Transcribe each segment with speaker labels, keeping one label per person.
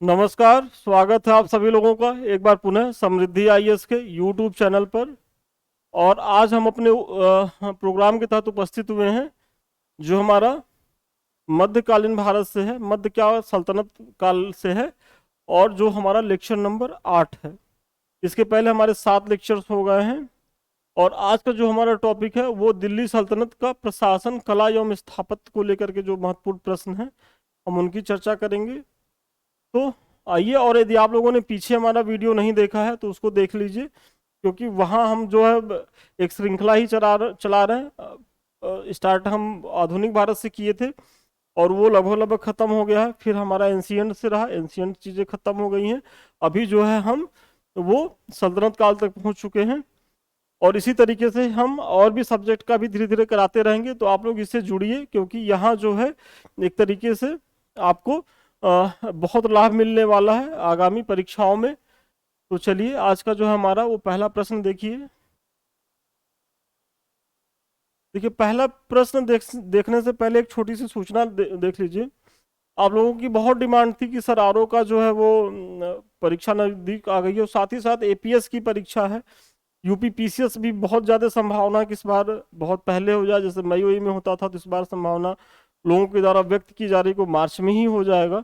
Speaker 1: नमस्कार, स्वागत है आप सभी लोगों का एक बार पुनः समृद्धि आईएएस के यूट्यूब चैनल पर। और आज हम अपने प्रोग्राम के तहत उपस्थित हुए हैं जो हमारा मध्यकालीन भारत से है, मध्य क्या सल्तनत काल से है, और जो हमारा लेक्चर नंबर 8 है। इसके पहले हमारे 7 लेक्चर्स हो गए हैं। और आज का जो हमारा टॉपिक है वो दिल्ली सल्तनत का प्रशासन, कला एवं स्थापत्य को लेकर के जो महत्वपूर्ण प्रश्न हैं हम उनकी चर्चा करेंगे। तो आइए, और यदि आप लोगों ने पीछे हमारा वीडियो नहीं देखा है तो उसको देख लीजिए, क्योंकि वहाँ हम जो है एक श्रृंखला ही चला रहे हैं। स्टार्ट हम आधुनिक भारत से किए थे और वो लगभग लगभग खत्म हो गया है। फिर हमारा एंशियंट से रहा, एंशियंट चीज़ें खत्म हो गई हैं। अभी जो है हम वो सल्तनत काल तक पहुंच चुके हैं। और इसी तरीके से हम और भी सब्जेक्ट का भी धीरे धीरे कराते रहेंगे, तो आप लोग इससे जुड़िए, क्योंकि यहाँ जो है एक तरीके से आपको बहुत लाभ मिलने वाला है आगामी परीक्षाओं में। तो चलिए, आज का जो है हमारा वो पहला प्रश्न देखिए। देखिए, पहला प्रश्न देखने से पहले एक छोटी सी सूचना देख लीजिए। आप लोगों की बहुत डिमांड थी कि सर आरओ का जो है वो परीक्षा नजदीक आ गई है, और साथ ही साथ एपीएस की परीक्षा है। यूपी पीसीएस भी बहुत ज़्यादा संभावना है कि इस बार बहुत पहले हो जाए, जैसे मई वई में होता था, तो इस बार संभावना लोगों के द्वारा व्यक्त की जा रही को मार्च में ही हो जाएगा।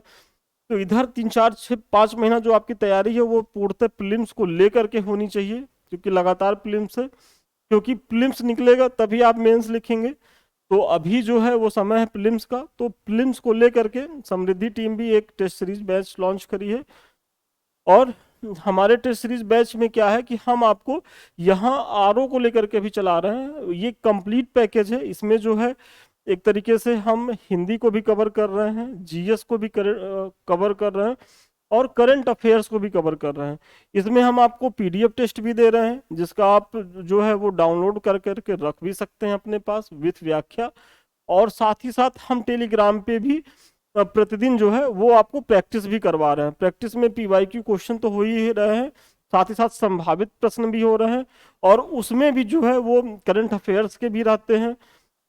Speaker 1: तो इधर 3 4 6 5 महीना जो आपकी तैयारी है वो पूर्णतः प्रीलिम्स को लेकर के होनी चाहिए, क्योंकि लगातार प्रीलिम्स है। क्योंकि प्रीलिम्स निकलेगा तभी आप मेंस लिखेंगे। तो अभी जो है वो समय है प्रीलिम्स का, तो प्रीलिम्स को लेकर के समृद्धि टीम भी एक टेस्ट सीरीज बैच लॉन्च करी है। और हमारे टेस्ट सीरीज बैच में क्या है कि हम आपको यहाँ आरओ को लेकर के भी चला रहे हैं। ये कंप्लीट पैकेज है। इसमें जो है एक तरीके से हम हिंदी को भी कवर कर रहे हैं, जीएस को भी कवर कर रहे हैं, और करंट अफेयर्स को भी कवर कर रहे हैं। इसमें हम आपको पीडीएफ टेस्ट भी दे रहे हैं, जिसका आप जो है वो डाउनलोड कर करके रख भी सकते हैं अपने पास विथ व्याख्या। और साथ ही साथ हम टेलीग्राम पे भी प्रतिदिन जो है वो आपको प्रैक्टिस भी करवा रहे हैं। प्रैक्टिस में पीवाईक्यू क्वेश्चन तो हो ही रहे हैं, साथ ही साथ संभावित प्रश्न भी हो रहे हैं। और उसमें भी जो है वो करंट अफेयर्स के भी रहते हैं,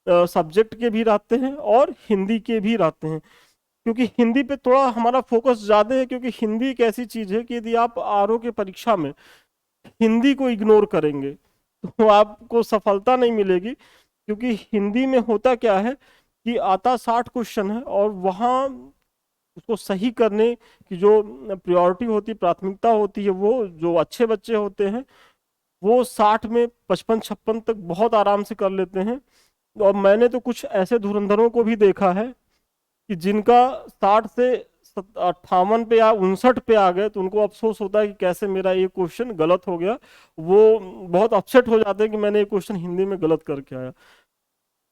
Speaker 1: सब्जेक्ट के भी रहते हैं, और हिंदी के भी रहते हैं। क्योंकि हिंदी पे थोड़ा हमारा फोकस ज़्यादा है, क्योंकि हिंदी एक ऐसी चीज़ है कि यदि आप आरओ के परीक्षा में हिंदी को इग्नोर करेंगे तो आपको सफलता नहीं मिलेगी। क्योंकि हिंदी में होता क्या है कि आता 60 क्वेश्चन है, और वहाँ उसको सही करने की जो प्रायोरिटी होती है, प्राथमिकता होती है, वो जो अच्छे बच्चे होते हैं वो 60 में 55 56 तक बहुत आराम से कर लेते हैं। और मैंने तो कुछ ऐसे धुरंधरों को भी देखा है कि जिनका 60 से 58 पे या 59 पे आ गए, तो उनको अफसोस होता है कि कैसे मेरा ये क्वेश्चन गलत हो गया। वो बहुत अपसेट हो जाते हैं कि मैंने ये क्वेश्चन हिंदी में गलत करके आया।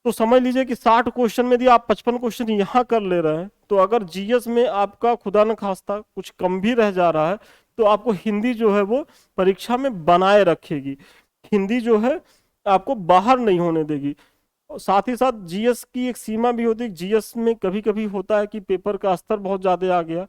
Speaker 1: तो समझ लीजिए कि 60 क्वेश्चन में यदि आप 55 क्वेश्चन यहाँ कर ले रहे हैं, तो अगर जीएस में आपका खुदा न खास्ता कुछ कम भी रह जा रहा है, तो आपको हिंदी जो है वो परीक्षा में बनाए रखेगी। हिंदी जो है आपको बाहर नहीं होने देगी। और साथ ही साथ जीएस की एक सीमा भी होती है। जीएस में कभी कभी होता है कि पेपर का स्तर बहुत ज़्यादा आ गया,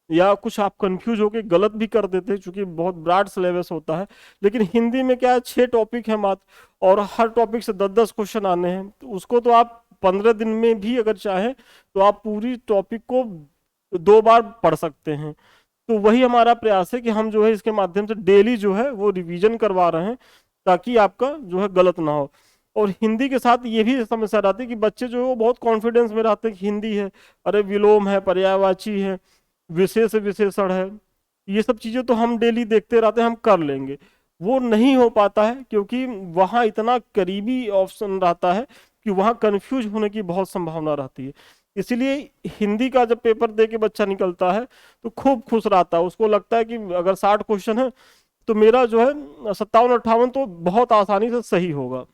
Speaker 1: या कुछ आप कंफ्यूज होके गलत भी कर देते हैं, क्योंकि बहुत ब्रॉड सिलेबस होता है। लेकिन हिंदी में क्या है, 6 टॉपिक है मात्र, और हर टॉपिक से 10 10 क्वेश्चन आने हैं। तो उसको तो आप 15 दिन में भी अगर चाहें तो आप पूरी टॉपिक को 2 बार पढ़ सकते हैं। तो वही हमारा प्रयास है कि हम जो है इसके माध्यम से डेली जो है वो रिवीजन करवा रहे हैं, ताकि आपका जो है गलत ना हो। और हिंदी के साथ ये भी समस्या रहती है कि बच्चे जो है वो बहुत कॉन्फिडेंस में रहते हैं कि हिंदी है, अरे विलोम है, पर्यायवाची है, विशेष विशेषण है, ये सब चीज़ें तो हम डेली देखते रहते हैं, हम कर लेंगे। वो नहीं हो पाता है, क्योंकि वहाँ इतना करीबी ऑप्शन रहता है कि वहाँ कंफ्यूज होने की बहुत संभावना रहती है। इसीलिए हिंदी का जब पेपर दे के बच्चा निकलता है तो खूब खुश रहता है। उसको लगता है कि अगर 60 क्वेश्चन है तो मेरा जो है 57 58 तो बहुत आसानी से सही होगा।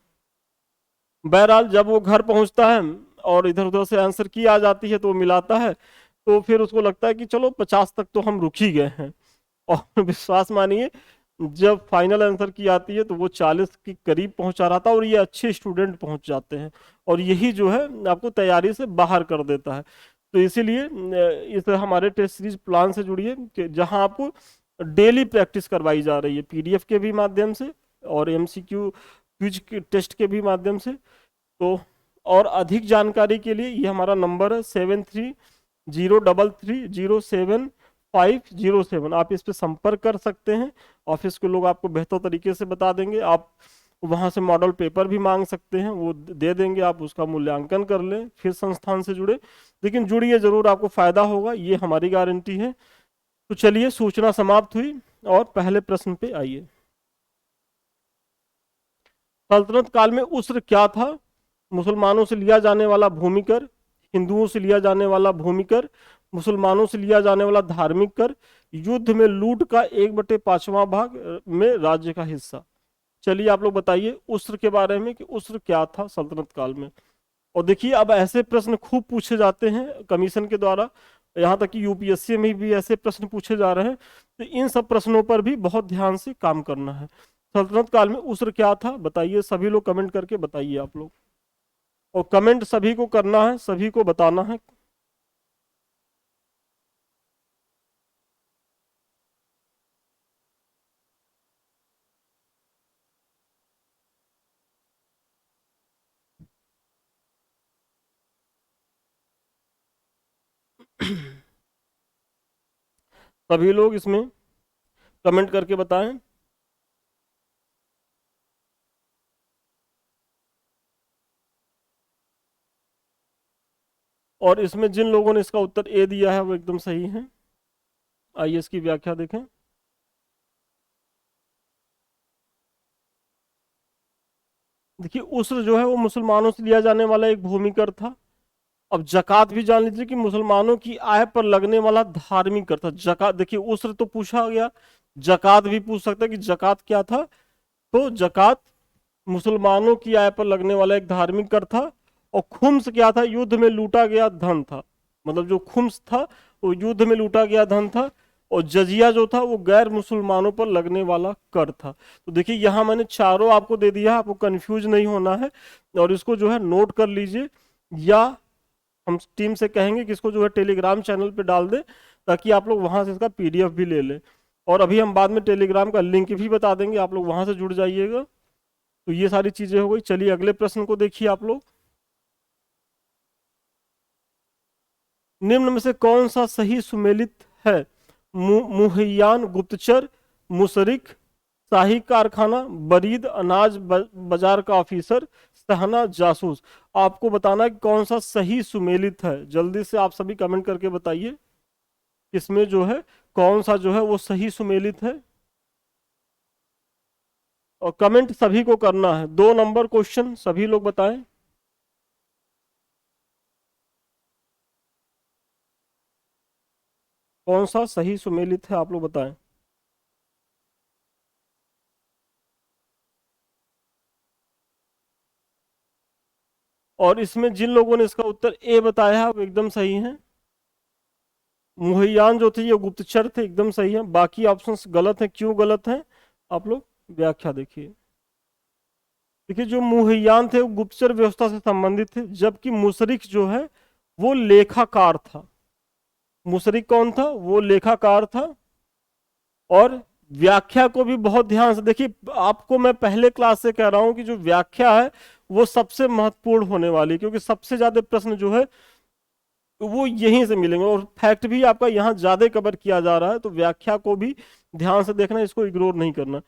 Speaker 1: बहरहाल जब वो घर पहुंचता है और इधर उधर से आंसर की आ जाती है तो वो मिलाता है, तो फिर उसको लगता है कि चलो 50 तक तो हम रुक ही गए हैं। और विश्वास मानिए, जब फाइनल आंसर की आती है तो वो 40 के करीब पहुंचा रहा था, और ये अच्छे स्टूडेंट पहुंच जाते हैं। और यही जो है आपको तैयारी से बाहर कर देता है। तो इसीलिए इस हमारे टेस्ट सीरीज प्लान से जुड़िए, कि जहां आपको डेली प्रैक्टिस करवाई जा रही है, पीडीएफ के भी माध्यम से और एमसीक्यू क्विज के टेस्ट के भी माध्यम से। तो और अधिक जानकारी के लिए ये हमारा नंबर है 73033075 507। आप इस पे संपर्क कर सकते हैं, ऑफिस के लोग आपको बेहतर तरीके से बता देंगे। आप वहां से मॉडल पेपर भी मांग सकते हैं, वो दे देंगे, आप उसका मूल्यांकन कर लें, फिर संस्थान से जुड़े। लेकिन जुड़िए जरूर, आपको फायदा होगा, ये हमारी गारंटी है। तो चलिए, सूचना समाप्त हुई और पहले प्रश्न पे आइए। सल्तनत काल में उस्र क्या था? मुसलमानों से लिया जाने वाला भूमि कर, हिंदुओं से लिया जाने वाला भूमि कर, मुसलमानों से लिया जाने वाला धार्मिक कर, युद्ध में लूट का 1/5वां भाग में राज्य का हिस्सा। चलिए आप लोग बताइए उस्र के बारे में कि उस्र क्या था सल्तनत काल में। और देखिए, अब ऐसे प्रश्न खूब पूछे जाते हैं कमीशन के द्वारा, यहाँ तक कि यूपीएससी में भी ऐसे प्रश्न पूछे जा रहे हैं। तो इन सब प्रश्नों पर भी बहुत ध्यान से काम करना है। सल्तनत काल में उस्र क्या था बताइए, सभी लोग कमेंट करके बताइए आप लोग। और कमेंट सभी को करना है, सभी को बताना है। सभी लोग इसमें कमेंट करके बताएं। और इसमें जिन लोगों ने इसका उत्तर ए दिया है वो एकदम सही है। आइए इसकी व्याख्या देखें। देखिए, उस्र जो है वो मुसलमानों से लिया जाने वाला एक भूमि कर था। अब जकात भी जान लीजिए कि मुसलमानों की आय पर लगने वाला धार्मिक कर था। जकात, देखिए उस्र तो पूछा गया, जकात भी पूछ सकता है कि जकात क्या था। तो जकात मुसलमानों की आय पर लगने वाला एक धार्मिक कर था। और खुम्स क्या था? युद्ध में लूटा गया धन था। मतलब जो खुम्स था वो युद्ध में लूटा गया धन था। और जजिया जो था वो गैर मुसलमानों पर लगने वाला कर था। तो देखिए, यहाँ मैंने चारों आपको दे दिया, आपको कंफ्यूज नहीं होना है। और इसको जो है नोट कर लीजिए, या हम टीम से कहेंगे कि इसको जो है टेलीग्राम चैनल पे डाल दे, ताकि आप लोग वहां से इसका पीडीएफ भी ले लें। और अभी हम बाद में टेलीग्राम का लिंक भी बता देंगे, आप लोग वहां से जुड़ जाइएगा। तो ये सारी चीजें हो गई। चलिए अगले प्रश्न को देखिए आप लोग। निम्न में से कौन सा सही सुमेलित है? मुहैयान गुप्तचर, मुशरिक, शाही कारखाना, बरीद अनाज बाजार का ऑफिसर, सहना जासूस। आपको बताना है कि कौन सा सही सुमेलित है। जल्दी से आप सभी कमेंट करके बताइए, इसमें जो है कौन सा जो है वो सही सुमेलित है। और कमेंट सभी को करना है, 2 नंबर क्वेश्चन, सभी लोग बताएं। कौन सा सही सुमेलित है, आप लोग बताएं। और इसमें जिन लोगों ने इसका उत्तर ए बताया है वो एकदम सही है। मुहैयान जो थे ये गुप्तचर थे, एकदम सही है। बाकी ऑप्शंस गलत हैं, क्यों गलत हैं आप लोग व्याख्या देखिए। देखिए, जो मुहैयान थे वो गुप्तचर व्यवस्था से संबंधित थे, जबकि मुशरिक जो है वो लेखाकार था। मुशरिक कौन था? वो लेखाकार था। और व्याख्या को भी बहुत ध्यान से देखिए, आपको मैं पहले क्लास से कह रहा हूं कि जो व्याख्या है वो सबसे महत्वपूर्ण होने वाली है, क्योंकि सबसे ज्यादा प्रश्न जो है वो यहीं से मिलेंगे। और फैक्ट भी आपका यहाँ ज्यादा कवर किया जा रहा है, तो व्याख्या को भी ध्यान से देखना, इसको इग्नोर नहीं करना।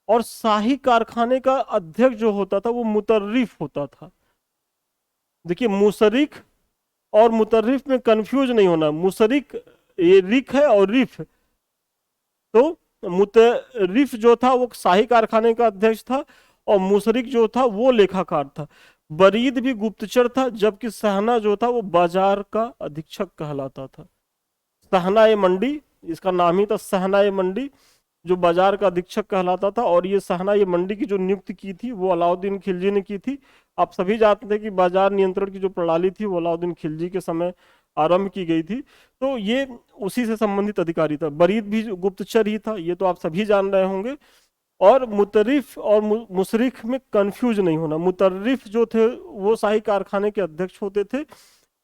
Speaker 1: और शाही कारखाने का अध्यक्ष जो होता था वो मुतर्रिफ होता था। देखिए, मुशरिक और मुतर्रिफ में कंफ्यूज नहीं होना। मुशरिक ये रिक है और रिफ, तो मुतरिफ जो था वो शाही कारखाने का अध्यक्ष था, और मुशरिक जो था वो लेखाकार था। बरीद भी गुप्तचर था, जबकि सहना जो था वो बाजार का अधीक्षक कहलाता था। सहना ए मंडी, इसका नाम ही था सहना ए मंडी, जो बाजार का अधीक्षक कहलाता था। और ये सहना ये मंडी की जो नियुक्ति की थी वो अलाउद्दीन खिलजी ने की थी। आप सभी जानते थे कि बाजार नियंत्रण की जो प्रणाली थी वो अलाउद्दीन खिलजी के समय आरंभ की गई थी। तो ये उसी से संबंधित अधिकारी था। बरीद भी गुप्तचर ही था, ये तो आप सभी जान रहे होंगे। और मुतरिफ और मुशरिक में कंफ्यूज नहीं होना। मुतरिफ जो थे वो शाही कारखाने के अध्यक्ष होते थे,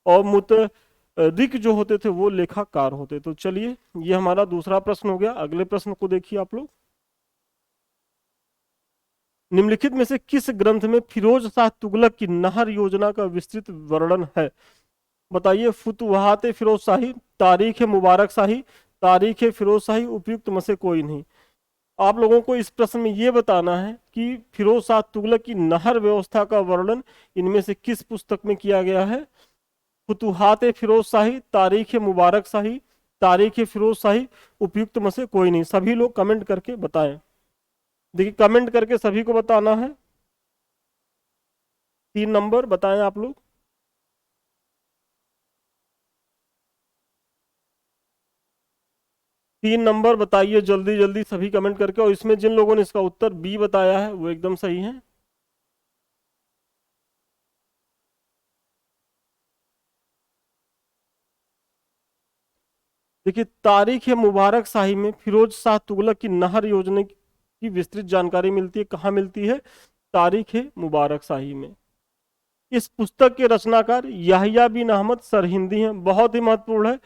Speaker 1: और मुतरिक जो होते थे वो लेखाकार होते। तो चलिए, ये हमारा दूसरा प्रश्न हो गया। अगले प्रश्न को देखिए आप लोग। निम्नलिखित में से किस ग्रंथ में फिरोज शाह तुगलक की नहर योजना का विस्तृत वर्णन है? बताइए। फुतुहात फिरोज शाही, तारीख मुबारक शाही, तारीख फिरोजशाही उपयुक्त में से कोई नहीं। आप लोगों को इस प्रश्न में ये बताना है कि फिरोज शाह तुगलक की नहर व्यवस्था का वर्णन इनमें से किस पुस्तक में किया गया है? फुतुहात फिरोज शाही, तारीख मुबारक शाही, तारीख फिरोज शाही, उपयुक्त में से कोई नहीं। सभी लोग कमेंट करके बताएं। देखिए कमेंट करके सभी को बताना है। 3 नंबर बताएं आप लोग। 3 नंबर बताइए जल्दी जल्दी सभी कमेंट करके। और इसमें जिन लोगों ने इसका उत्तर बी बताया है वो एकदम सही है। देखिए तारीख मुबारक शाही में फिरोज शाह तुगलक की नहर योजना की विस्तृत जानकारी मिलती है। कहाँ मिलती है? तारीख मुबारक शाही में। इस पुस्तक के रचनाकार याहिया बिन अहमद सरहिंदी हैं। बहुत ही महत्वपूर्ण है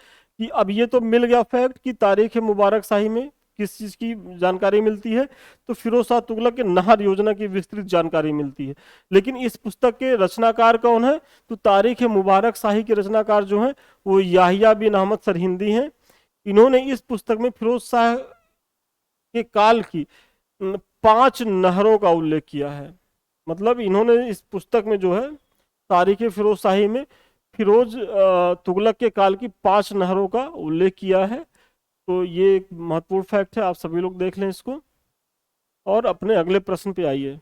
Speaker 1: कि अब ये तो मिल गया फैक्ट कि तारीख मुबारक शाही में किस चीज की जानकारी मिलती है, तो फिरोज शाह तुगलक के नहर योजना की विस्तृत जानकारी मिलती है। लेकिन इस पुस्तक के रचनाकार कौन है? तो तारीख मुबारक शाही के रचनाकार जो है वो याहिया बिन अहमद सरहिंदी हैं। इन्होंने इस पुस्तक में फिरोज शाह के काल की 5 नहरों का उल्लेख किया है। मतलब इन्होंने इस पुस्तक में जो है तारीख फिरोज शाही में फिरोज तुगलक के काल की 5 नहरों का उल्लेख किया है। तो ये एक महत्वपूर्ण फैक्ट है, आप सभी लोग देख लें इसको और अपने अगले प्रश्न पे आइए।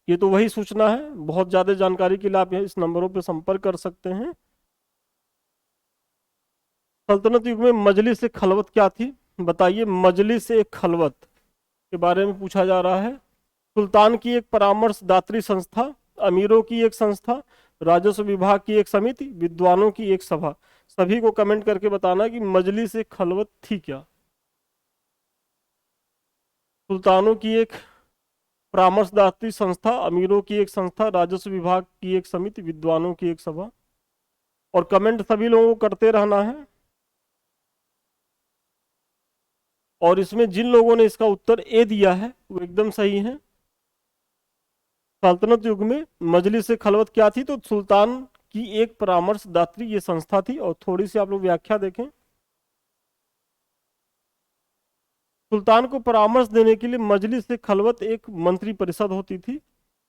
Speaker 1: ये तो वही सूचना है, बहुत ज्यादा जानकारी के लिए आप इस नंबरों पे संपर्क कर सकते हैं। सल्तनत युग में मजलिस ए खलवत क्या थी? बताइए। मजलिस ए खलवत के बारे में पूछा जा रहा है। सुल्तान की एक परामर्शदात्री संस्था, अमीरों की एक संस्था, राजस्व विभाग की एक समिति, विद्वानों की एक सभा। सभी को कमेंट करके बताना कि मजलिस ए खलवत थी क्या? सुल्तानों की एक परामर्शदात्री संस्था, अमीरों की एक संस्था, राजस्व विभाग की एक समिति, विद्वानों की एक सभा। और कमेंट सभी लोगों को करते रहना है। और इसमें जिन लोगों ने इसका उत्तर ए दिया है वो एकदम सही है। सल्तनत युग में मजलिस खलवत क्या थी? तो सुल्तान की एक परामर्शदात्री ये संस्था थी। और थोड़ी सी आप लोग व्याख्या देखें। सुल्तान को परामर्श देने के लिए मजलिस खलवत एक मंत्री परिषद होती थी।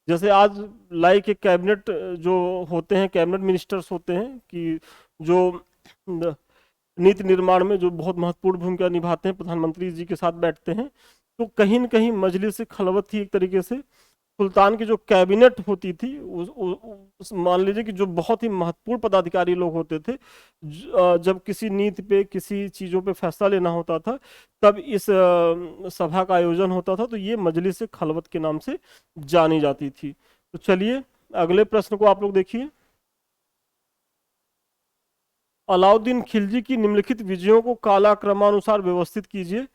Speaker 1: जैसे आज लाइक एक कैबिनेट जो होते हैं, कैबिनेट मिनिस्टर्स होते हैं कि जो नीति निर्माण में जो बहुत महत्वपूर्ण भूमिका निभाते हैं, प्रधानमंत्री जी के साथ बैठते हैं। तो कहीं न कहीं मजलिस खलवत थी एक तरीके से सुल्तान की जो कैबिनेट होती थी। मान लीजिए कि जो बहुत ही महत्वपूर्ण पदाधिकारी लोग होते थे, जब किसी नीति पे किसी चीज़ों पे फैसला लेना होता था तब इस सभा का आयोजन होता था। तो ये मजलिस खलवत के नाम से जानी जाती थी। तो चलिए अगले प्रश्न को आप लोग देखिए। अलाउद्दीन खिलजी की निम्नलिखित विजयों को कालक्रमानुसार व्यवस्थित कीजिए।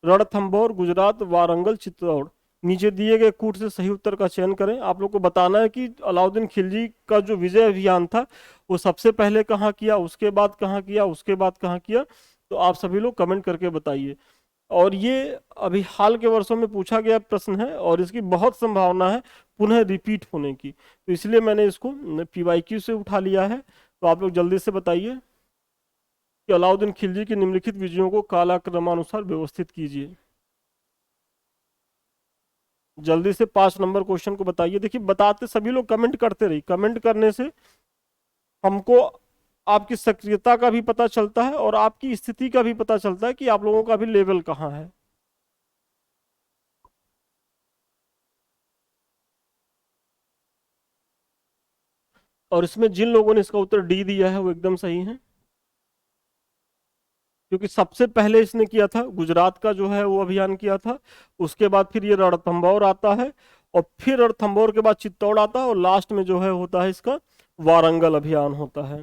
Speaker 1: रणथंभौर, गुजरात, वारंगल, चित्तौड़। नीचे दिए गए कूट से सही उत्तर का चयन करें। आप लोग को बताना है कि अलाउद्दीन खिलजी का जो विजय अभियान था वो सबसे पहले कहाँ किया, उसके बाद कहाँ किया, उसके बाद कहाँ किया। तो आप सभी लोग कमेंट करके बताइए। और ये अभी हाल के वर्षों में पूछा गया प्रश्न है और इसकी बहुत संभावना है पुनः रिपीट होने की। तो इसलिए मैंने इसको PYQ से उठा लिया है। तो आप लोग जल्दी से बताइए कि अलाउद्दीन खिलजी की निम्नलिखित विजयों को कालक्रमानुसार व्यवस्थित कीजिए। जल्दी से 5 नंबर क्वेश्चन को बताइए। देखिए बताते सभी लोग कमेंट करते रहिए। कमेंट करने से हमको आपकी सक्रियता का भी पता चलता है और आपकी स्थिति का भी पता चलता है कि आप लोगों का भी लेवल कहाँ है। और इसमें जिन लोगों ने इसका उत्तर डी दिया है वो एकदम सही है, क्योंकि सबसे पहले इसने किया था गुजरात का जो है वो अभियान किया था। उसके बाद फिर ये रणथंभौर आता है और फिर रणथंभौर के बाद चित्तौड़ आता है और लास्ट में जो है होता है इसका वारंगल अभियान होता है।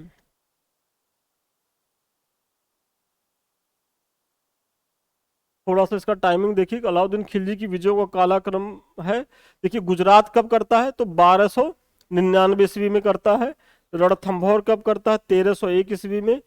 Speaker 1: थोड़ा सा इसका टाइमिंग देखिए। अलाउद्दीन खिलजी की विजयों का कालाक्रम है। देखिए गुजरात कब करता है? तो 1299 ईस्वी में करता है। रणथंभौर कब करता है? 1301 ईस्वी में।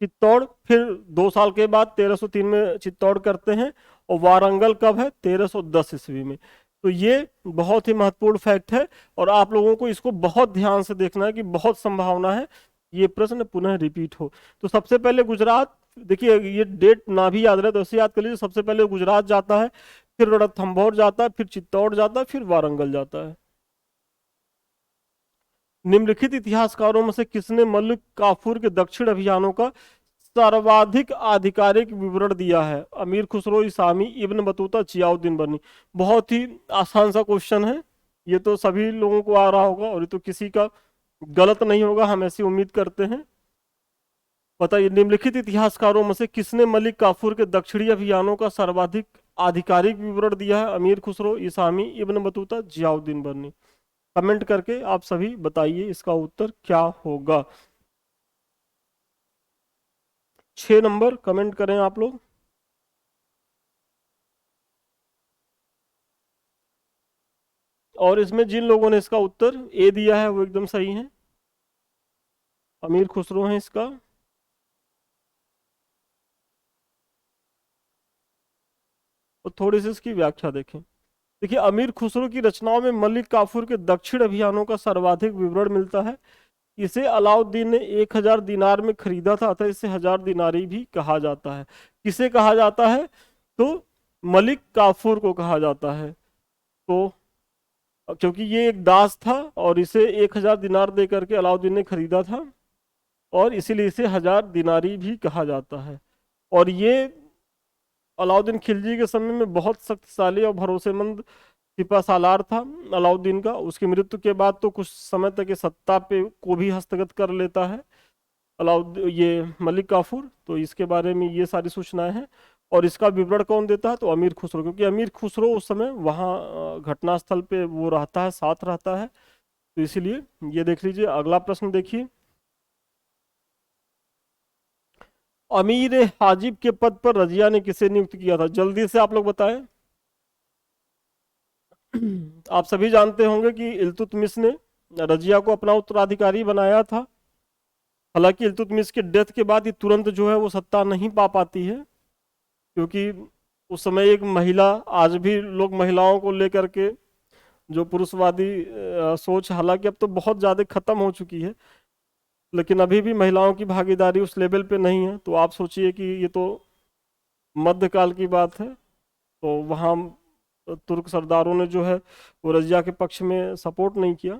Speaker 1: चित्तौड़ फिर 2 साल के बाद 1303 में चित्तौड़ करते हैं। और वारंगल कब है? 1310 ईस्वी में। तो ये बहुत ही महत्वपूर्ण फैक्ट है और आप लोगों को इसको बहुत ध्यान से देखना है कि बहुत संभावना है ये प्रश्न पुनः रिपीट हो। तो सबसे पहले गुजरात, देखिए ये डेट ना भी याद रहे तो ऐसे याद कर लीजिए, सबसे पहले गुजरात जाता है, फिर रणथंभौर जाता है, फिर चित्तौड़ जाता है, फिर वारंगल जाता है। निम्नलिखित इतिहासकारों में से किसने मलिक काफूर के दक्षिण अभियानों का सर्वाधिक आधिकारिक विवरण दिया है? अमीर खुसरो, इसामी, इब्न बतूता, जियाउद्दीन बर्नी। बहुत ही आसान सा क्वेश्चन है, ये तो सभी लोगों को आ रहा होगा और ये तो किसी का गलत नहीं होगा, हम ऐसी उम्मीद करते हैं। बताइए, निम्नलिखित इतिहासकारों में से किसने मलिक काफूर के दक्षिणी अभियानों का सर्वाधिक आधिकारिक विवरण दिया है? अमीर खुसरो, इसामी, इब्न बतूता, जियाउद्दीन बर्नी। कमेंट करके आप सभी बताइए इसका उत्तर क्या होगा। 6 नंबर कमेंट करें आप लोग। और इसमें जिन लोगों ने इसका उत्तर ए दिया है वो एकदम सही है, अमीर खुसरो है इसका। और थोड़ी सी इसकी व्याख्या देखें। देखिए, अमीर खुसरो की रचनाओं में मलिक काफूर के दक्षिण अभियानों का सर्वाधिक विवरण मिलता है। इसे अलाउद्दीन ने 1000 दिनार में खरीदा था, अतः इसे 1000 दिनारी भी कहा जाता है। किसे कहा जाता है? तो मलिक काफूर को कहा जाता है। तो क्योंकि ये एक दास था और इसे 1000 दिनार दे करके अलाउद्दीन ने खरीदा था, और इसीलिए इसे 1000 दिनारी भी कहा जाता है। और ये अलाउद्दीन खिलजी के समय में बहुत शक्तिशाली और भरोसेमंद सिपा सालार था अलाउद्दीन का। उसकी मृत्यु के बाद तो कुछ समय तक ये सत्ता पे को भी हस्तगत कर लेता है ये मलिक काफूर। तो इसके बारे में ये सारी सूचनाएं हैं। और इसका विवरण कौन देता है? तो अमीर खुसरो, क्योंकि अमीर खुसरो उस समय वहाँ घटनास्थल पे वो रहता है, साथ रहता है, तो इसीलिए ये देख लीजिए। अगला प्रश्न देखिए, अमीर हाजिब के पद पर रजिया ने किसे नियुक्त किया था? जल्दी से आप लोग बताएं। आप सभी जानते होंगे कि इल्तुतमिश ने रजिया को अपना उत्तराधिकारी बनाया था। हालांकि इल्तुतमिश के डेथ के बाद ही तुरंत जो है वो सत्ता नहीं पा पाती है, क्योंकि उस समय एक महिला, आज भी लोग महिलाओं को लेकर के जो पुरुषवादी सोच, हालांकि अब तो बहुत ज़्यादा खत्म हो चुकी है, लेकिन अभी भी महिलाओं की भागीदारी उस लेवल पे नहीं है। तो आप सोचिए कि ये तो मध्यकाल की बात है, तो वहाँ तुर्क सरदारों ने जो है वो रजिया के पक्ष में सपोर्ट नहीं किया।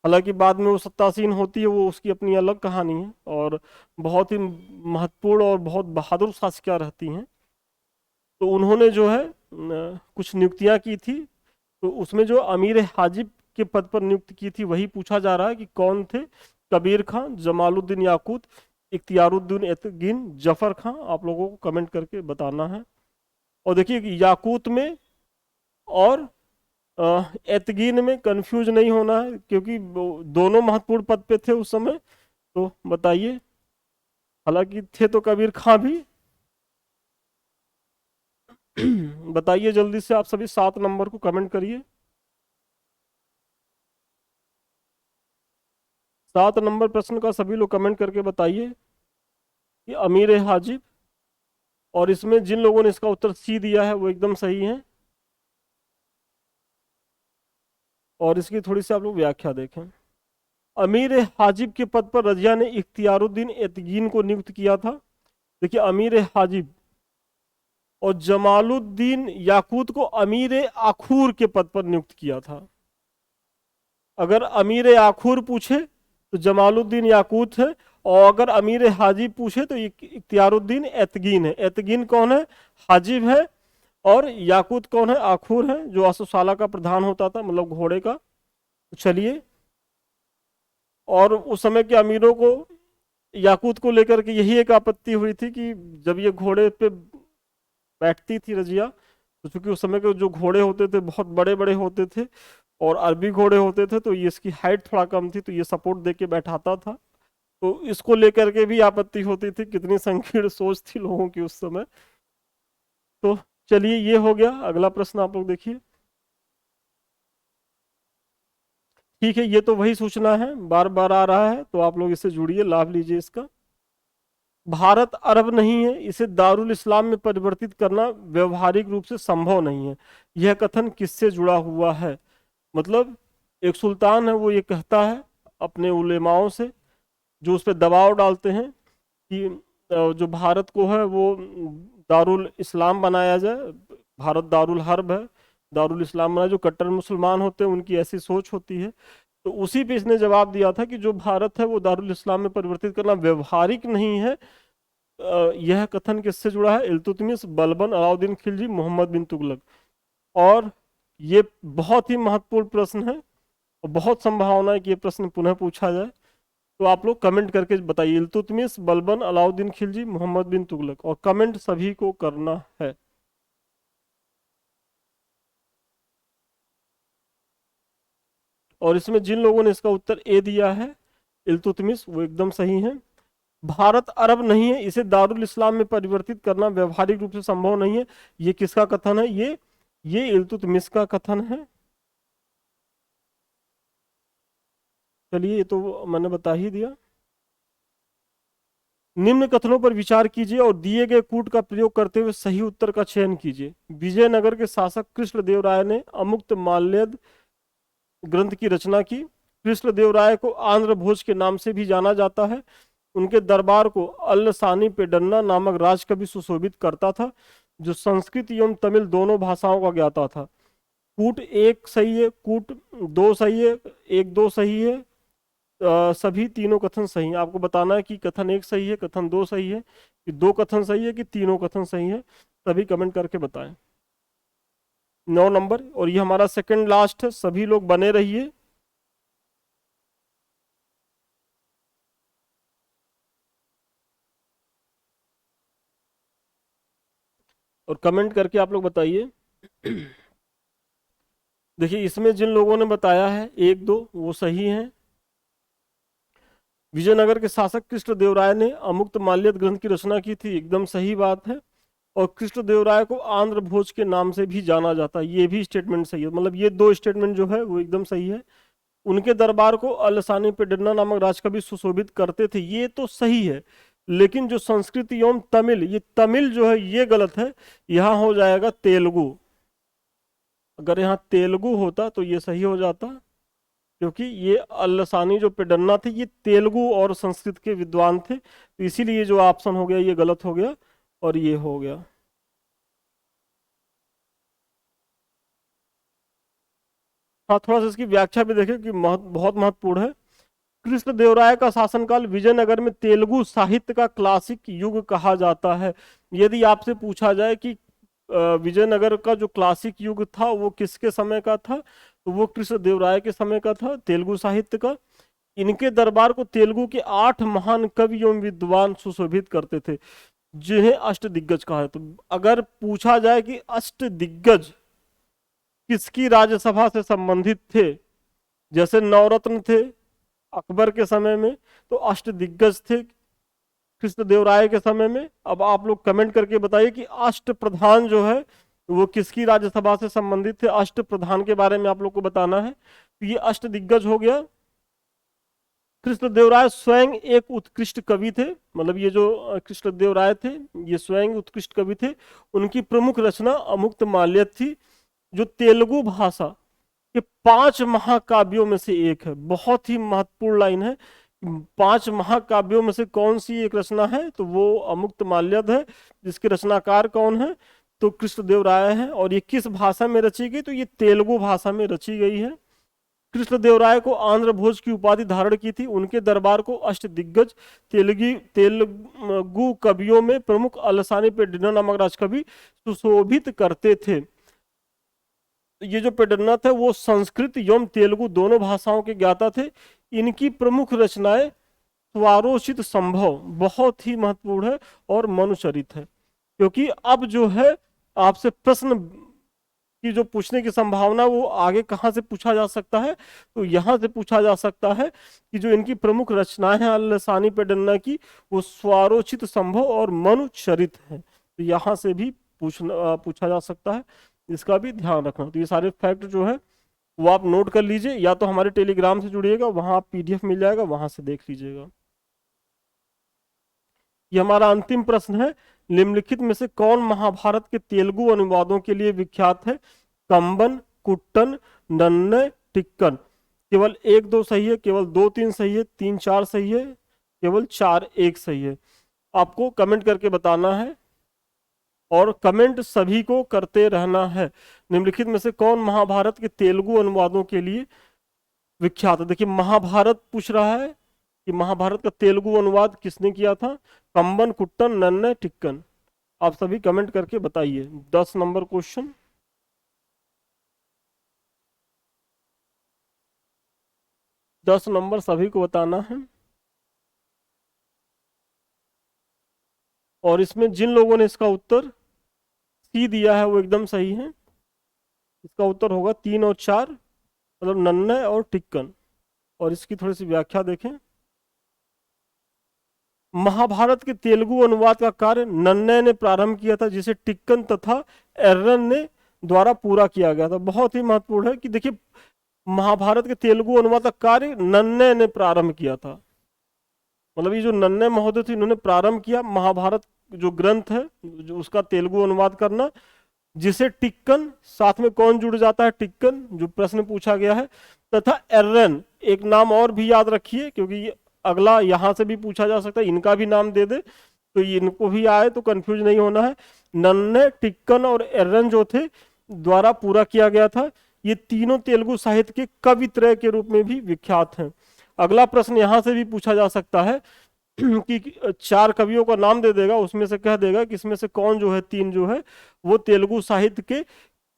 Speaker 1: हालांकि बाद में वो सत्तासीन होती है, वो उसकी अपनी अलग कहानी है, और बहुत ही महत्वपूर्ण और बहुत बहादुर शासिका रहती हैं। तो उन्होंने जो है कुछ नियुक्तियां की थी, तो उसमें जो अमीर हाजिब के पद पर नियुक्त की थी वही पूछा जा रहा है कि कौन थे। कबीर खां, जमालुद्दीन याकूत, इख्तियारुद्दीन एतगिन, जफर खां। आप लोगों को कमेंट करके बताना है। और देखिए कि याकूत में और एतगीन में कंफ्यूज नहीं होना है, क्योंकि दोनों महत्वपूर्ण पद पे थे उस समय। तो बताइए, हालांकि थे तो कबीर खां भी। बताइए जल्दी से आप सभी, 7 नंबर को कमेंट करिए। 7 नंबर प्रश्न का सभी लोग कमेंट करके बताइए कि अमीर हाजिब। और इसमें जिन लोगों ने इसका उत्तर सी दिया है वो एकदम सही है। और इसकी थोड़ी सी आप लोग व्याख्या देखें। अमीर हाजिब के पद पर रजिया ने इख्तियारुद्दीन एतगीन को नियुक्त किया था। देखिए, अमीर हाजिब और जमालुद्दीन याकूत को अमीर आखूर के पद पर नियुक्त किया था। अगर अमीर आखूर पूछे तो जमालुद्दीन याकूत है, और अगर अमीर हाजिब पूछे तो इख्तियारुद्दीन एतगीन है। एतगीन कौन है? हाजिब है। और याकूत कौन है? आखूर है, जो असूसाला का प्रधान होता था, मतलब घोड़े का। तो चलिए, और उस समय के अमीरों को याकूत को लेकर के यही एक आपत्ति हुई थी कि जब ये घोड़े पे बैठती थी रजिया, तो चूंकि उस समय के जो घोड़े होते थे बहुत बड़े बड़े होते थे और अरबी घोड़े होते थे, तो ये इसकी हाइट थोड़ा कम थी, तो ये सपोर्ट दे के बैठाता था। तो इसको लेकर के भी आपत्ति होती थी। कितनी संकीर्ण सोच थी लोगों की उस समय। तो चलिए, ये हो गया। अगला प्रश्न आप लोग देखिए। ठीक है, ये तो वही सूचना है, बार बार आ रहा है, तो आप लोग इससे जुड़िए, लाभ लीजिए इसका। भारत अरब नहीं है, इसे दारुल इस्लाम में परिवर्तित करना व्यवहारिक रूप से संभव नहीं है। यह कथन किससे जुड़ा हुआ है? मतलब एक सुल्तान है, वो ये कहता है अपने उलेमाओं से जो उस पर दबाव डालते हैं कि जो भारत को है वो दारुल इस्लाम बनाया जाए, भारत दारुल हर्ब है, दारुल इस्लाम बनाया, जो कट्टर मुसलमान होते हैं उनकी ऐसी सोच होती है। तो उसी पे इसने जवाब दिया था कि जो भारत है वो दारुल इस्लाम में परिवर्तित करना व्यवहारिक नहीं है। यह कथन किससे जुड़ा है? इल्तुतमिश, बलबन, अलाउद्दीन खिलजी, मोहम्मद बिन तुगलक। और ये बहुत ही महत्वपूर्ण प्रश्न है और बहुत संभावना है कि ये प्रश्न पुनः पूछा जाए। तो आप लोग कमेंट करके बताइए, इल्तुतमिश, बलबन, अलाउद्दीन खिलजी, मोहम्मद बिन तुगलक, और कमेंट सभी को करना है। और इसमें जिन लोगों ने इसका उत्तर ए दिया है, इल्तुतमिश, वो एकदम सही है। भारत अरब नहीं है, इसे दारुल इस्लाम में परिवर्तित करना व्यवहारिक रूप से संभव नहीं है। ये किसका कथन है? ये इल्तुतमिश का कथन है। चलिए, ये तो मैंने बता ही दिया। निम्न कथनों पर विचार कीजिए और दिए गए कूट का प्रयोग करते हुए सही उत्तर का चयन कीजिए। विजयनगर के शासक कृष्णदेवराय ने अमुक्त माल्यद ग्रंथ की रचना की। कृष्णदेवराय को आंध्र भोज के नाम से भी जाना जाता है। उनके दरबार को अल्लसानी पेडन्ना नामक राजकवि सुशोभित करता था, जो संस्कृत एवं तमिल दोनों भाषाओं का ज्ञाता था। कूट एक सही है, कूट दो सही है, एक दो सही है, सभी तीनों कथन सही हैं। आपको बताना है कि कथन एक सही है, कथन दो सही है, कि दो कथन सही है, कि तीनों कथन सही है। सभी कमेंट करके बताएं। 9 नंबर, और ये हमारा सेकंड लास्ट है, सभी लोग बने रहिए। और कमेंट करके आप लोग बताइए। देखिए, इसमें जिन लोगों ने बताया है एक दो, वो सही है। विजयनगर के शासक कृष्णदेवराय ने अमुक्त माल्यद ग्रंथ की रचना की थी, एकदम सही बात है। और कृष्णदेवराय को आंध्र भोज के नाम से भी जाना जाता है, ये भी स्टेटमेंट सही है। मतलब ये दो स्टेटमेंट जो है वो एकदम सही है। उनके दरबार को अल्लसानी पेडन्ना नामक राजकवि सुशोभित करते थे, ये तो सही है। लेकिन जो संस्कृत एवं तमिल, ये तमिल जो है ये गलत है। यहाँ हो जाएगा तेलुगु। अगर यहाँ तेलुगु होता तो ये सही हो जाता, क्योंकि ये अल्लसानी जो पेडन्ना थे ये तेलुगु और संस्कृत के विद्वान थे, तो इसीलिए जो ऑप्शन हो गया ये गलत हो गया और ये हो गया। हाँ, थोड़ा सा इसकी व्याख्या भी देखें कि बहुत महत्वपूर्ण है। कृष्णदेवराय का शासनकाल विजयनगर में तेलुगु साहित्य का क्लासिक युग कहा जाता है। यदि आपसे पूछा जाए कि विजयनगर का जो क्लासिक युग था वो किसके समय का था, तो वो कृष्णदेवराय के समय का था, तेलुगु साहित्य का। इनके दरबार को तेलुगु के 8 महान कवि एवं विद्वान सुशोभित करते थे, जिन्हें अष्टदिग्गज कहा है। तो अगर पूछा जाए कि अष्टदिग्गज किसकी राज्यसभा से संबंधित थे, जैसे नवरत्न थे अकबर के समय में, तो अष्टदिग्गज थे कृष्णदेवराय के समय में। अब आप लोग कमेंट करके बताइए कि अष्ट प्रधान जो है वो किसकी राज्यसभा से संबंधित थे। अष्ट प्रधान के बारे में आप लोग को बताना है। तो ये अष्टदिग्गज हो गया। कृष्णदेवराय स्वयं एक उत्कृष्ट कवि थे, मतलब ये जो कृष्णदेवराय थे ये स्वयं उत्कृष्ट कवि थे। उनकी प्रमुख रचना अमुक्त माल्यद थी, जो तेलुगु भाषा के 5 महाकाव्यों में से एक है। बहुत ही महत्वपूर्ण लाइन है। 5 महाकाव्यों में से कौन सी एक रचना है, तो वो अमुक्त माल्यद है। जिसके रचनाकार कौन है, तो कृष्णदेवराय है। और ये किस भाषा में रची गई, तो ये तेलुगु भाषा में रची गई है। कृष्णदेवराय को आंध्र भोज की उपाधि धारण की थी। उनके दरबार को अष्टदिग्गज तेलुगु कवियों में प्रमुख अल्लसानी पेडन्ना नामक राजकवि सुशोभित करते थे। ये जो पेडन्ना थे वो संस्कृत एवं तेलुगु दोनों भाषाओं के ज्ञाता थे। इनकी प्रमुख रचनाएं स्वारोचित संभव, बहुत ही महत्वपूर्ण है, और मनुचरित है। क्योंकि अब जो है आपसे प्रश्न की जो पूछने की संभावना वो आगे कहाँ से पूछा जा सकता है, तो यहाँ से पूछा जा सकता है कि जो इनकी प्रमुख रचनाएं हैं अल्लसानी पेडन्ना की, वो स्वारोचित संभव और मनुचरित है। तो यहाँ से भी पूछा जा सकता है, इसका भी ध्यान रखना। तो ये सारे फैक्ट जो है वो आप नोट कर लीजिए, या तो हमारे टेलीग्राम से जुड़िएगा, वहां आप पीडीएफ मिल जाएगा, वहां से देख लीजिएगा। ये हमारा अंतिम प्रश्न है। निम्नलिखित में से कौन महाभारत के तेलुगु अनुवादों के लिए विख्यात है? कंबन, कुट्टन, नन्ने, टिक्कन। केवल एक दो सही है, केवल दो तीन सही है, तीन चार सही है, केवल 4 एक सही है। आपको कमेंट करके बताना है और कमेंट सभी को करते रहना है। निम्नलिखित में से कौन महाभारत के तेलुगु अनुवादों के लिए विख्यात है? देखिए महाभारत पूछ रहा है कि महाभारत का तेलुगु अनुवाद किसने किया था? कंबन, कुट्टन, नन्ने, टिक्कन। आप सभी कमेंट करके बताइए। 10 नंबर क्वेश्चन। 10 नंबर सभी को बताना है। और इसमें जिन लोगों ने इसका उत्तर सी दिया है वो एकदम सही है। इसका उत्तर होगा 3 और 4, मतलब नन्ने और टिक्कन। और इसकी थोड़ी सी व्याख्या देखें। महाभारत के तेलुगु अनुवाद का कार्य नन्ने ने प्रारंभ किया था, जिसे टिक्कन तथा एर्रन ने द्वारा पूरा किया गया था। बहुत ही महत्वपूर्ण है कि देखिए महाभारत के तेलुगु अनुवाद का कार्य नन्ने ने प्रारंभ किया था। मतलब ये जो नन्ने महोदय थे इन्होंने प्रारंभ किया महाभारत जो ग्रंथ है जो उसका तेलुगु अनुवाद करना, जिसे टिक्कन, साथ में कौन जुड़ जाता है? टिक्कन, जो प्रश्न पूछा गया है, तथा एर्रन। एक नाम और भी याद रखिए क्योंकि ये अगला यहां से भी पूछा जा सकता है, इनका भी नाम दे दे तो इनको भी आए तो कंफ्यूज नहीं होना है। नन्ने, टिक्कन और एर्रन जो थे द्वारा पूरा किया गया था। ये तीनों तेलुगु साहित्य के कवित्रय के रूप में भी विख्यात हैं। अगला प्रश्न यहां से भी पूछा जा सकता है कि 4 कवियों का नाम दे देगा, उसमें से कह देगा कि इसमें से कौन जो है 3 जो है वो तेलुगु साहित्य के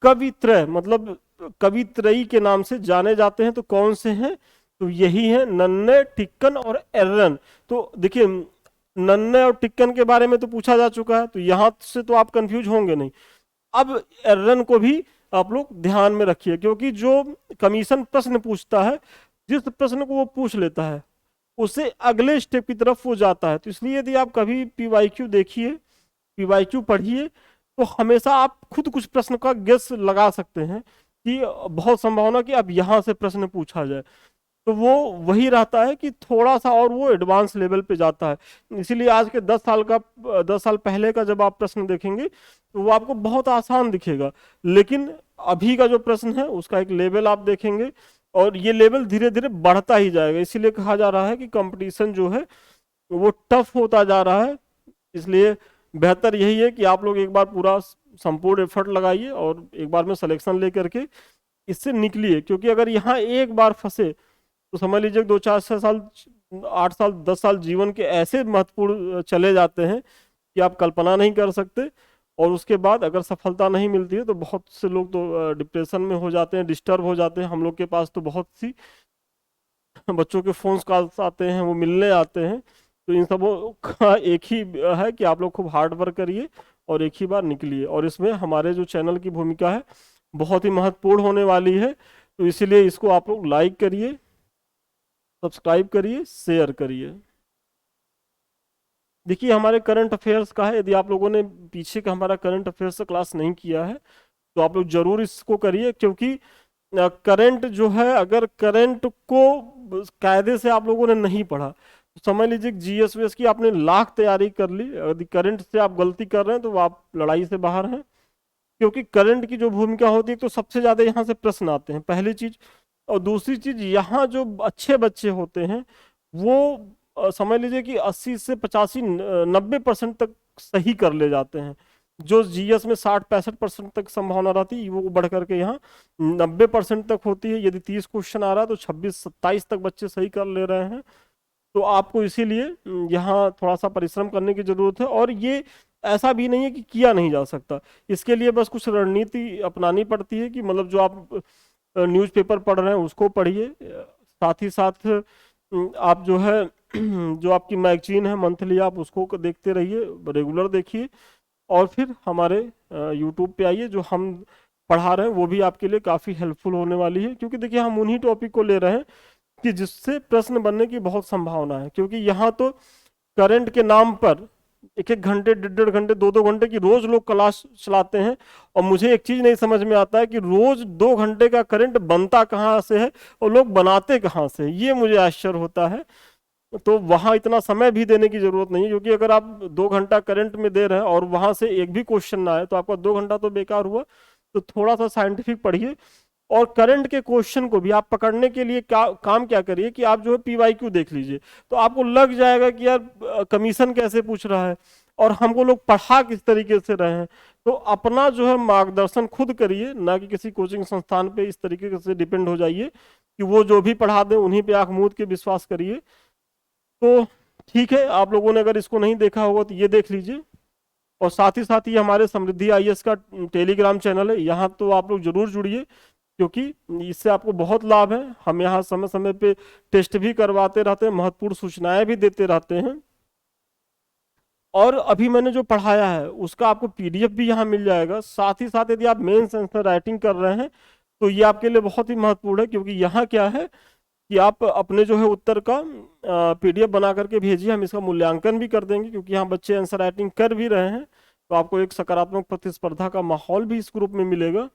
Speaker 1: कवित्रय मतलब कवित्रयी के नाम से जाने जाते हैं। तो कौन से हैं? तो यही है नन्ने, टिक्कन और एर्रन। तो देखिए नन्ने और टिक्कन के बारे में तो पूछा जा चुका है, तो यहां से तो आप कंफ्यूज होंगे नहीं। अब एर्रन को भी आप लोग ध्यान में रखिए क्योंकि जो कमीशन प्रश्न पूछता है, जिस प्रश्न को वो पूछ लेता है उससे अगले स्टेप की तरफ वो जाता है। तो इसलिए यदि आप कभी पीवाईक्यू देखिए, पीवाईक्यू पढ़िए, तो हमेशा आप खुद कुछ प्रश्न का गेस लगा सकते हैं कि बहुत संभावना कि अब यहाँ से प्रश्न पूछा जाए। तो वो वही रहता है कि थोड़ा सा और वो एडवांस लेवल पे जाता है। इसीलिए आज के 10 साल पहले का जब आप प्रश्न देखेंगे तो वो आपको बहुत आसान दिखेगा, लेकिन अभी का जो प्रश्न है उसका एक लेवल आप देखेंगे और ये लेवल धीरे धीरे बढ़ता ही जाएगा। इसीलिए कहा जा रहा है कि कंपटीशन जो है वो टफ होता जा रहा है। इसलिए बेहतर यही है कि आप लोग एक बार पूरा संपूर्ण एफर्ट लगाइए और एक बार में सिलेक्शन लेकर के इससे निकलिए। क्योंकि अगर यहाँ एक बार फंसे तो समझ लीजिए 2, 4, 6 साल, 8 साल, 10 साल जीवन के ऐसे महत्वपूर्ण चले जाते हैं कि आप कल्पना नहीं कर सकते। और उसके बाद अगर सफलता नहीं मिलती है तो बहुत से लोग तो डिप्रेशन में हो जाते हैं, डिस्टर्ब हो जाते हैं। हम लोग के पास तो बहुत सी बच्चों के फोन कॉल्स आते हैं, वो मिलने आते हैं। तो इन सबों का एक ही है कि आप लोग खूब हार्ड वर्क करिए और एक ही बार निकलिए। और इसमें हमारे जो चैनल की भूमिका है बहुत ही महत्वपूर्ण होने वाली है। तो इसीलिए इसको आप लोग लाइक करिए, सब्सक्राइब करिए, शेयर करिए। देखिए हमारे करंट अफेयर्स का है, यदि आप लोगों ने पीछे का हमारा करंट अफेयर्स का क्लास नहीं किया है तो आप लोग जरूर इसको करिए। क्योंकि करंट जो है, अगर करंट को कायदे से आप लोगों ने नहीं पढ़ा तो समझ लीजिए जीएस वीएस की आपने लाख तैयारी कर ली, यदि करंट से आप गलती कर रहे हैं तो आप लड़ाई से बाहर हैं। क्योंकि करंट की जो भूमिका होती है तो सबसे ज्यादा यहाँ से प्रश्न आते हैं, पहली चीज। और दूसरी चीज, यहाँ जो अच्छे बच्चे होते हैं वो समझ लीजिए कि 80 से 85 90% तक सही कर ले जाते हैं। जो जीएस में 60-65% तक संभावना रहती है वो बढ़ करके यहाँ 90% तक होती है। यदि 30 क्वेश्चन आ रहा है तो 26-27 तक बच्चे सही कर ले रहे हैं। तो आपको इसीलिए यहाँ थोड़ा सा परिश्रम करने की जरूरत है। और ये ऐसा भी नहीं है कि किया नहीं जा सकता, इसके लिए बस कुछ रणनीति अपनानी पड़ती है कि मतलब जो आप न्यूज़पेपर पढ़ रहे हैं उसको पढ़िए, साथ ही साथ आप जो है जो आपकी मैगजीन है मंथली आप उसको देखते रहिए, रेगुलर देखिए। और फिर हमारे यूट्यूब पे आइए, जो हम पढ़ा रहे हैं वो भी आपके लिए काफ़ी हेल्पफुल होने वाली है। क्योंकि देखिए हम उन्हीं टॉपिक को ले रहे हैं कि जिससे प्रश्न बनने की बहुत संभावना है। क्योंकि यहाँ तो करंट के नाम पर 1-1 घंटे, 1.5-1.5 घंटे, 2-2 घंटे की रोज लोग क्लास चलाते हैं। और मुझे एक चीज नहीं समझ में आता है कि रोज 2 घंटे का करंट बनता कहाँ से है और लोग बनाते कहाँ से है, ये मुझे आश्चर्य होता है। तो वहां इतना समय भी देने की जरूरत नहीं है। क्योंकि अगर आप 2 घंटा करंट में दे रहे हैं और वहां से एक भी क्वेश्चन ना आए तो आपका 2 घंटा तो बेकार हुआ। तो थोड़ा सा साइंटिफिक पढ़िए और करंट के क्वेश्चन को भी आप पकड़ने के लिए काम क्या करिए कि आप जो है पीवाईक्यू देख लीजिए, तो आपको लग जाएगा कि यार कमीशन कैसे पूछ रहा है और हमको लोग पढ़ा किस तरीके से रहे हैं। तो अपना जो है मार्गदर्शन खुद करिए, ना कि किसी कोचिंग संस्थान पे इस तरीके से डिपेंड हो जाइए कि वो जो भी पढ़ा दे उन्हीं पे आंख मूंद के विश्वास करिए। तो ठीक है, आप लोगों ने अगर इसको नहीं देखा होगा तो ये देख लीजिए। और साथ ही साथ ये हमारे समृद्धि आईएएस का टेलीग्राम चैनल है, यहाँ तो आप लोग जरूर जुड़िए, क्योंकि इससे आपको बहुत लाभ है। हम यहाँ समय समय पे टेस्ट भी करवाते रहते हैं, महत्वपूर्ण सूचनाएं भी देते रहते हैं। और अभी मैंने जो पढ़ाया है उसका आपको पीडीएफ भी यहाँ मिल जाएगा। साथ ही साथ यदि आप मेंस आंसर राइटिंग कर रहे हैं तो ये आपके लिए बहुत ही महत्वपूर्ण है, क्योंकि यहाँ क्या है कि आप अपने जो है उत्तर का पीडीएफ बना करके भेजिए, हम इसका मूल्यांकन भी कर देंगे, क्योंकि यहाँ बच्चे आंसर राइटिंग कर भी रहे हैं। तो आपको एक सकारात्मक प्रतिस्पर्धा का माहौल भी इस ग्रुप में मिलेगा।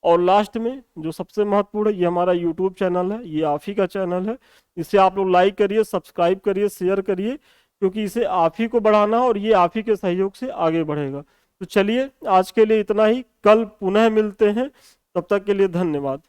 Speaker 1: और लास्ट में जो सबसे महत्वपूर्ण है, ये हमारा यूट्यूब चैनल है, ये आप ही का चैनल है। इसे आप लोग लाइक करिए, सब्सक्राइब करिए, शेयर करिए, क्योंकि इसे आप ही को बढ़ाना और ये आप ही के सहयोग से आगे बढ़ेगा। तो चलिए आज के लिए इतना ही, कल पुनः मिलते हैं, तब तक के लिए धन्यवाद।